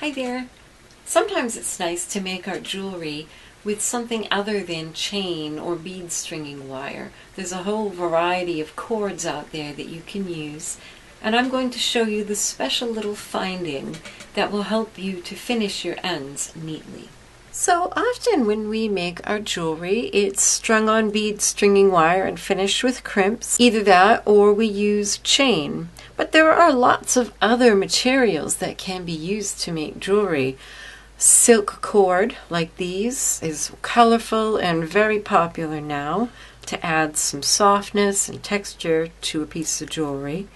Hi there. Sometimes it's nice to make our jewelry with something other than chain or bead stringing wire. There's a whole variety of cords out there that you can use, and I'm going to show you the special little finding that will help you to finish your ends neatly. So often when we make our jewelry, it's strung on bead stringing wire and finished with crimps. Either that or we use chain. But there are lots of other materials that can be used to make jewelry. Silk cord, like these, is colorful and very popular now to add some softness and texture to a piece of jewelry.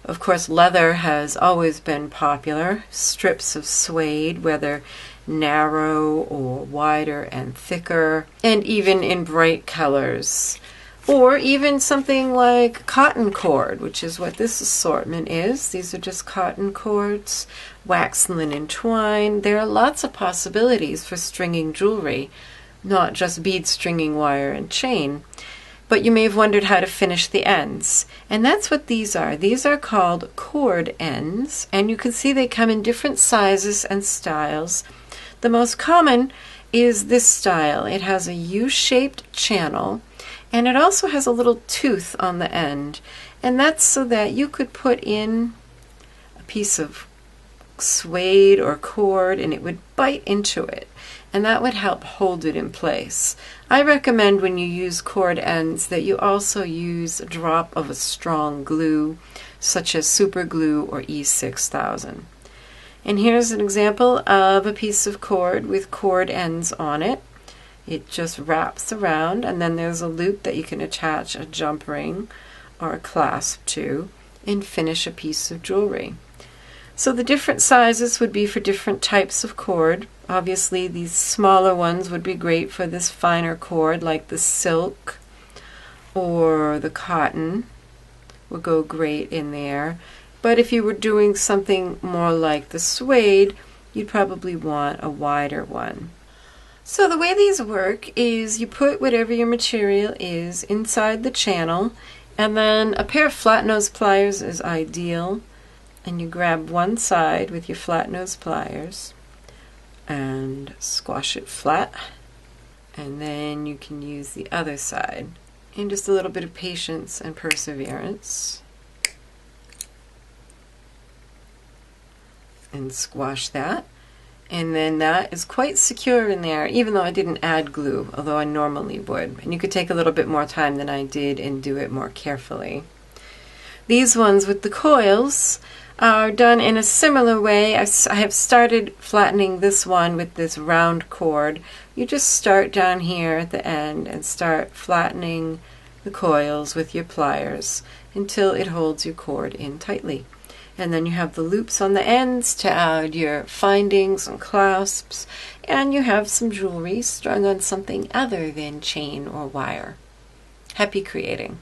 Of course, leather has always been popular. Strips of suede, whether narrow or wider and thicker, and even in bright colors. Or even something like cotton cord, which is what this assortment is. These are just cotton cords, wax linen twine. There are lots of possibilities for stringing jewelry, not just bead stringing wire and chain. But you may have wondered how to finish the ends. And that's what these are. These are called cord ends, and you can see they come in different sizes and styles. The most common is this style. It has a U-shaped channel, and it also has a little tooth on the end. And that's so that you could put in a piece of suede or cord and it would bite into it, and that would help hold it in place. I recommend when you use cord ends that you also use a drop of a strong glue, such as super glue or E6000. And here's an example of a piece of cord with cord ends on it. It just wraps around, and then there's a loop that you can attach a jump ring or a clasp to and finish a piece of jewelry. So the different sizes would be for different types of cord. Obviously, these smaller ones would be great for this finer cord, like the silk or the cotton would go great in there. But if you were doing something more like the suede, you'd probably want a wider one. So the way these work is you put whatever your material is inside the channel, and then a pair of flat nose pliers is ideal. And you grab one side with your flat nose pliers and squash it flat, and then you can use the other side. And just a little bit of patience and perseverance, and squash that. And then that is quite secure in there, even though I didn't add glue, although I normally would. And you could take a little bit more time than I did and do it more carefully. These ones with the coils are done in a similar way. I have started flattening this one with this round cord. You just start down here at the end and start flattening the coils with your pliers until it holds your cord in tightly. And then you have the loops on the ends to add your findings and clasps, and you have some jewelry strung on something other than chain or wire. Happy creating!